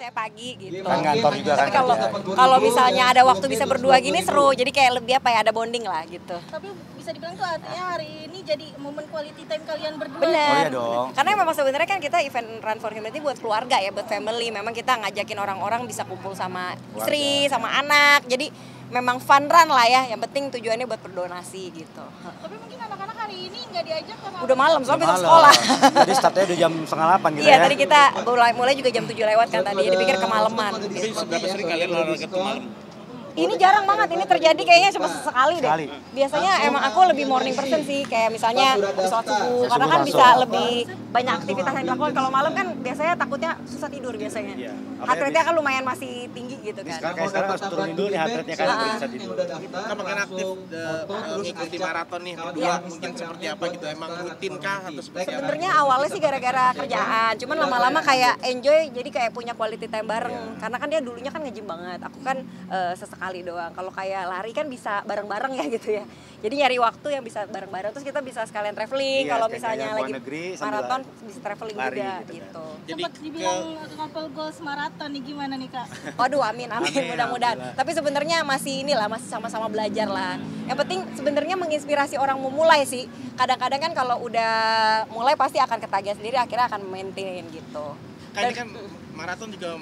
biasanya pagi gitu. Kan ngantor juga kan. Tapi kalau misalnya ada waktu bisa berdua gini seru. Jadi kayak lebih apa ya, ada bonding lah gitu. Tapi bisa dibilang tuh artinya hari ini jadi momen quality time kalian berdua. Bener. Oh iya dong. Karena memang sebenarnya kan kita event Run for Humanity buat keluarga ya, buat family. Memang kita ngajakin orang-orang bisa kumpul sama istri, sama anak. Jadi memang fun run lah ya. Yang penting tujuannya buat berdonasi gitu. Tapi mungkin anak-anak hari ini nggak diajak karena Udah malam, soalnya besok sekolah. Jadi startnya udah jam 7:30 gitu Iya, ya. tadi kita mulai juga jam 7 lewat kan tadi. Jadi pikir kemalaman. Tapi seberapa sering kalian olahraga tuh malam? Ini jarang banget, ini terjadi kayaknya cuma sekali deh. Sekali. Biasanya emang aku lebih morning person sih, kayak misalnya habis sholat subuh, karena kan langsung. bisa lebih banyak aktivitas yang dilakukan. Kalau malam kan biasanya takutnya susah tidur biasanya. Iya. Heart rate-nya kan lumayan masih tinggi gitu kan. Sekarang harus turunin dulu nih heart rate-nya kan biar bisa tidur. Kan makin aktif mengikuti maraton nih berdua, mungkin seperti apa gitu? Emang rutin kah atau seperti apa? Sebenarnya awalnya sih gara-gara kerjaan, cuman lama-lama kayak enjoy, jadi kayak punya quality time bareng. Karena kan dia dulunya kan nge-gym banget, aku kan sesekali doang. Kalau kayak lari kan bisa bareng-bareng ya gitu ya. Jadi nyari waktu yang bisa bareng-bareng, terus kita bisa sekalian traveling. Iya, Kalau kayak misalnya luar lagi negeri sambil maraton bisa traveling lari juga gitu gitu. Jadi sempat dibilang couple goals maraton nih, gimana nih Kak? Waduh, amin Amin, mudah-mudahan. alhamdulillah. Tapi sebenarnya masih inilah, masih sama-sama belajar lah. Yang penting sebenarnya menginspirasi orang memulai sih. Kadang-kadang kan kalau udah mulai pasti akan ketagihan sendiri, akhirnya akan maintain gitu. kan ini kan maraton juga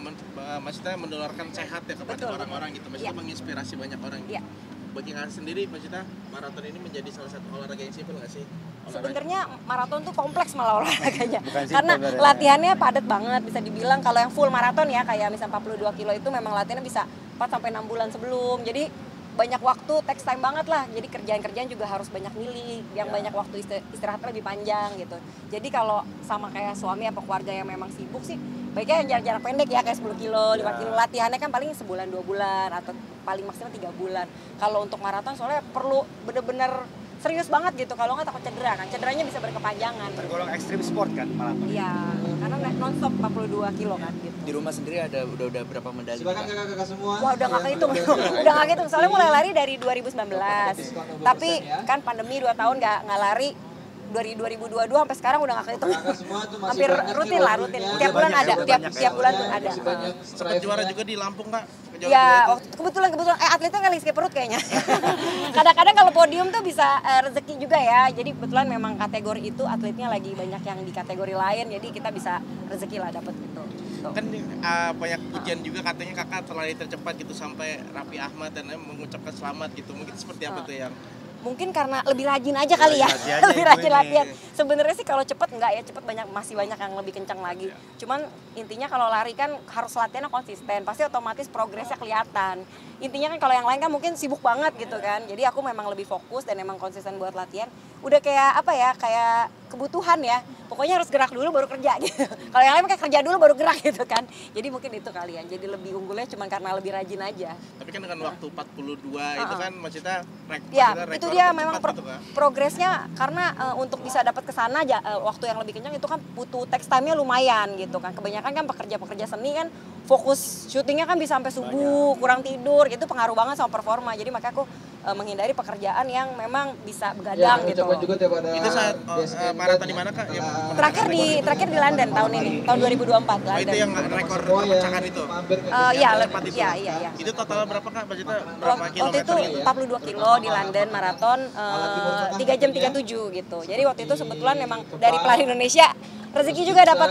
maksudnya menularkan sehat ya kepada Betul, orang-orang gitu, maksudnya Iya. menginspirasi banyak orang. Iya. Bagi kalian sendiri maksudnya maraton ini menjadi salah satu olahraga yang simpel nggak sih? Sebenarnya maraton tuh kompleks malah olahraganya. Bukan simpel Karena sebenarnya. latihannya padat banget, bisa dibilang kalau yang full maraton ya kayak misalnya 42 kilo itu memang latihannya bisa 4 sampai 6 bulan sebelum. Jadi banyak waktu, takes time banget lah. Jadi kerjaan-kerjaan juga harus banyak milih, yang banyak waktu istirahatnya lebih panjang gitu. Jadi kalau sama kayak suami apa keluarga yang memang sibuk sih, baiknya yang jarak-jarak pendek ya, kayak 10 kilo, 5 kilo. Latihannya kan paling sebulan 2 bulan atau paling maksimal 3 bulan. Kalau untuk maraton soalnya perlu bener-bener serius banget gitu, kalau nggak takut cedera kan, cederanya bisa berkepanjangan. Tergolong ekstrim sport kan maraton. Iya, karena non-stop 42 kilo kan gitu. Di rumah sendiri udah berapa medali? Silakan kakak-kakak semua. Wah udah nggak kehitung, udah nggak kehitung. Soalnya mulai lari dari 2019, tapi kan pandemi 2 tahun nggak lari. Dari 2022 sampai sekarang udah nggak kehitung. Kakak semua tuh masih Hampir banyak rutin tuh. lah, rutin. Udah Tiap bulan banyak ada, ya, udah tiap banyak tiap ya. bulan tuh ada. Masih banyak Sempat juara juga di Lampung Kak? Kejauhan Ya, itu. kebetulan atletnya kan skip perut kayaknya. Kadang-kadang kalau podium tuh bisa rezeki juga ya. Jadi kebetulan memang kategori itu atletnya lagi banyak yang di kategori lain, jadi kita bisa rezeki lah dapet gitu. Kan banyak pujian juga katanya kakak terlari tercepat gitu sampai Raffi Ahmad dan mengucapkan selamat gitu. Mungkin seperti apa tuh yang Mungkin karena lebih rajin aja kali ya, Rajin aja lebih ibu rajin ini. latihan. Sebenarnya sih kalau cepet enggak ya, cepet masih banyak yang lebih kencang lagi. Cuman intinya kalau lari kan harus latihannya konsisten, pasti otomatis progresnya kelihatan. Intinya kan kalau yang lain kan mungkin sibuk banget gitu kan, jadi aku memang lebih fokus dan memang konsisten buat latihan. Udah kayak apa ya, kayak kebutuhan ya, pokoknya harus gerak dulu baru kerja gitu. Kalau yang lain kayak kerja dulu baru gerak gitu kan, jadi mungkin itu kalian. Jadi lebih unggulnya cuman karena lebih rajin aja. tapi kan dengan waktu 42 itu kan maksudnya Ya, maksudnya itu rekor dia tercepat memang gitu, Kak. progresnya karena untuk bisa dapat ke sana waktu yang lebih kencang itu kan butuh text time-nya lumayan gitu kan. Kebanyakan kan pekerja-pekerja seni kan fokus syutingnya kan bisa sampai subuh, kurang tidur, itu pengaruh banget sama performa. Jadi makanya aku menghindari pekerjaan yang memang bisa begadang gitu. ucapkan juga kepada Itu saat DSM maraton di mana Kak? Yang Terakhir di London tahun ini, tahun 2024 Oh, London. itu yang rekor semua yang pecahan itu. mampir ke Iya, cepat itu. iya. Itu total berapa Kak? Maksudnya berapa Waktu kilometer itu gitu? 42 kilo di London maraton 3 jam 37 gitu. Jadi waktu itu kebetulan memang dari pelari Indonesia rezeki juga dapat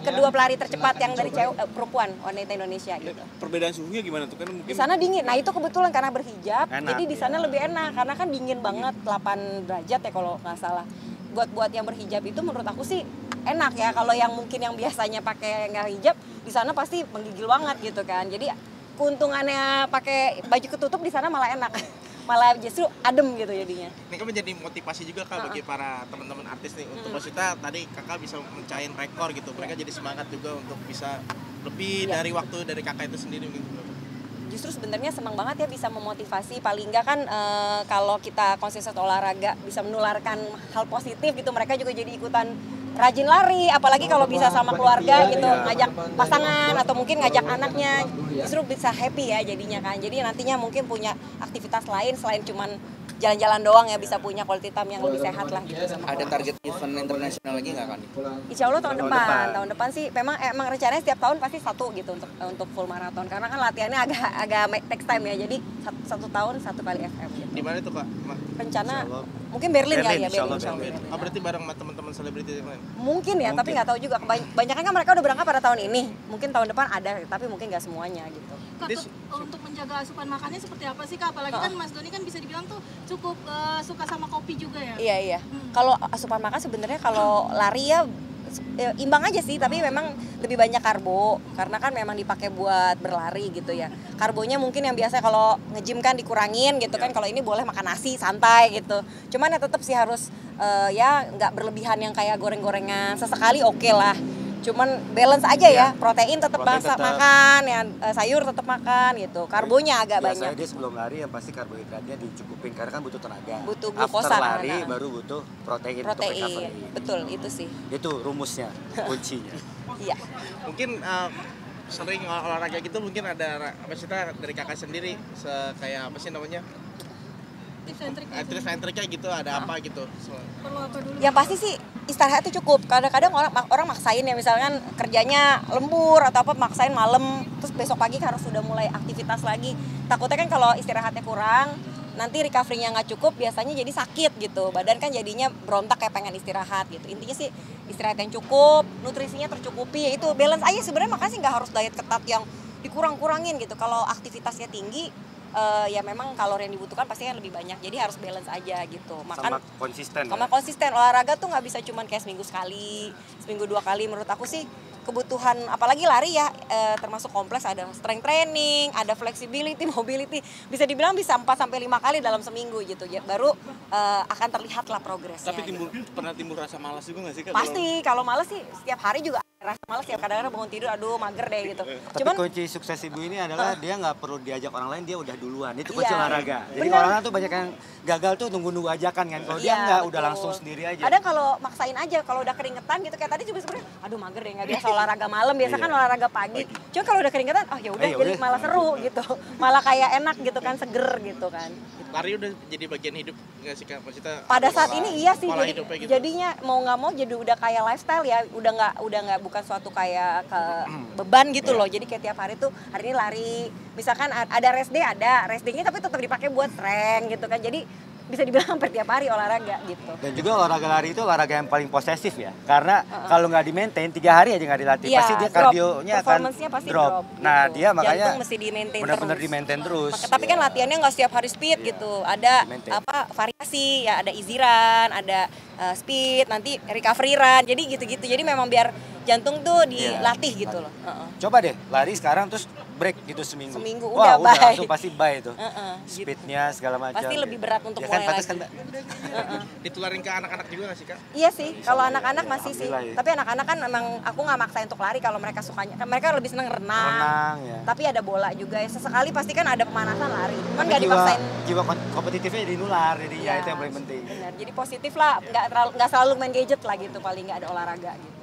kedua pelari tercepat yang dari perempuan wanita Indonesia gitu. Perbedaan suhunya gimana tuh kan Di mungkin sana dingin. Nah, itu kebetulan karena berhijab, Enak, jadi di sana lebih enak karena kan dingin banget 8 derajat ya kalau nggak salah. Buat yang berhijab itu menurut aku sih enak ya. Kalau yang mungkin yang biasanya pakai nggak hijab di sana pasti menggigil banget gitu kan. Jadi keuntungannya pakai baju ketutup di sana malah enak. Malah justru adem gitu jadinya. Ini kan menjadi motivasi juga Kak bagi para teman-teman artis nih untuk maksudnya tadi Kakak bisa mencahin rekor gitu. Mereka jadi semangat juga untuk bisa lebih Iya. dari waktu dari Kakak itu sendiri gitu. Justru sebenarnya senang banget ya bisa memotivasi, paling enggak kan kalau kita konsisten olahraga bisa menularkan hal positif gitu, mereka juga jadi ikutan rajin lari, apalagi kalau bisa sama keluarga gitu, ngajak pasangan atau mungkin ngajak anaknya, justru bisa happy ya jadinya kan. Jadi nantinya mungkin punya aktivitas lain selain cuman jalan-jalan doang ya, bisa punya quality time yang lebih sehat lah gitu. Ada target event internasional lagi nggak kan? Insya Allah tahun depan sih emang rencananya setiap tahun pasti satu gitu untuk full marathon, karena kan latihannya agak text time ya, jadi satu tahun satu kali FM gitu. Di mana tuh Kak? Rencana mungkin Berlin kali ya, Insya Allah, Berlin. Oh, berarti bareng sama teman-teman selebriti yang lain. Mungkin ya, tapi nggak tahu juga. Kebanyakan kan mereka udah berangkat pada tahun ini. Mungkin tahun depan ada, tapi mungkin nggak semuanya gitu. Kak, untuk menjaga asupan makannya seperti apa sih Kak? Apalagi kan Mas Doni kan bisa dibilang tuh cukup suka sama kopi juga ya. Iya. Kalau asupan makan sebenarnya kalau lari ya imbang aja sih, tapi memang lebih banyak karbo karena kan memang dipakai buat berlari gitu ya. Karbonya mungkin yang biasa kalau nge-gym kan dikurangin gitu kan, kalau ini boleh makan nasi santai gitu. Cuman ya tetap sih harus ya nggak berlebihan yang kayak goreng-gorengan, sesekali oke lah. Cuman balance aja ya, protein tetap makan, ya sayur tetap makan gitu. Karbonya agak banyak. Biasanya dia sebelum lari yang pasti karbohidratnya dicukupin karena kan butuh tenaga. Butuh glukosa. After lari baru butuh protein. Untuk recovery. Betul, itu sih. Itu rumusnya, kuncinya. Iya. Mungkin sering olahraga gitu, mungkin ada apa sih dari kakak sendiri kayak apa sih namanya? Tips and triknya gitu, ada apa gitu? Perlu apa dulu? Yang pasti sih istirahat itu cukup. Kadang-kadang orang maksain ya, misalkan kerjanya lembur atau apa, maksain malam, terus besok pagi harus sudah mulai aktivitas lagi. Takutnya kan kalau istirahatnya kurang, nanti recovery-nya nggak cukup, biasanya jadi sakit gitu. Badan kan jadinya berontak kayak pengen istirahat gitu. Intinya sih istirahat yang cukup, nutrisinya tercukupi, itu balance aja sebenarnya. Makanya sih nggak harus diet ketat yang dikurang-kurangin gitu. Kalau aktivitasnya tinggi, ya memang kalori yang dibutuhkan pasti kan lebih banyak, jadi harus balance aja gitu. Makan sama konsisten. Olahraga tuh nggak bisa cuman kayak seminggu sekali, seminggu 2 kali. Menurut aku sih kebutuhan, apalagi lari ya, termasuk kompleks, ada strength training, ada flexibility, mobility, bisa dibilang bisa 4-5 kali dalam seminggu gitu ya, baru akan terlihat lah progresnya. Tapi pernah timbul rasa malas juga nggak sih Kak? Pasti, kalau malas sih setiap hari juga rasa malas ya, kadang-kadang bangun tidur aduh mager deh gitu. Tapi kunci sukses ibu ini adalah dia nggak perlu diajak orang lain, dia udah duluan. Itu kunci Iya, olahraga. Jadi bener. orang tuh banyak yang gagal tuh nunggu ajakan kan. Kalau dia nggak, udah langsung sendiri aja. Ada kalau maksain aja, kalau udah keringetan gitu kayak tadi juga sebenarnya aduh mager deh, nggak biasa olahraga malam, biasa kan olahraga pagi. Cuma kalau udah keringetan ya udah, jadi malah seru gitu. Malah kayak enak gitu kan, seger gitu kan. Lari udah jadi bagian hidup nggak sih Kak? Maksudnya Pada saat ini iya sih, pola hidupnya gitu. jadinya mau nggak mau jadi udah kayak lifestyle ya, udah nggak bukan suatu kayak ke beban gitu loh. Jadi kayak tiap hari tuh, hari ini lari, misalkan ada rest day-nya tapi tetap dipakai buat strength gitu kan. Jadi bisa dibilang hampir tiap hari olahraga gitu. Dan juga olahraga lari itu olahraga yang paling posesif ya, karena kalau nggak di maintain 3 hari aja nggak dilatih, pasti dia kardionya akan drop. Nah gitu. dia makanya jantung mesti di-maintain benar-benar terus. di maintain terus. Tapi kan latihannya nggak setiap hari speed gitu, ada variasi ya, ada easy run, ada speed, nanti recovery run, jadi gitu-gitu. Jadi memang biar jantung tuh dilatih gitu loh. Coba deh lari sekarang terus break gitu seminggu. Wah, udah bye. langsung pasti bye itu. Gitu. Speednya segala macam. Pasti lebih berat untuk ya kan, mulai lagi. kan, Mbak? Ditularin ke anak-anak juga nggak sih Kak? Iya sih, kalau anak-anak masih sih. Alhamdulillah ya. Tapi anak-anak kan memang aku nggak maksain untuk lari kalau mereka sukanya. Kan mereka lebih seneng renang. Ya. Tapi ada bola juga ya. Sesekali pasti kan ada pemanasan lari. Cuman Tapi nggak dipaksain. jiwa kompetitifnya jadi nular, jadi ya itu yang paling penting. Benar. Jadi positif lah, nggak selalu main gadget lah gitu, paling nggak ada olahraga gitu.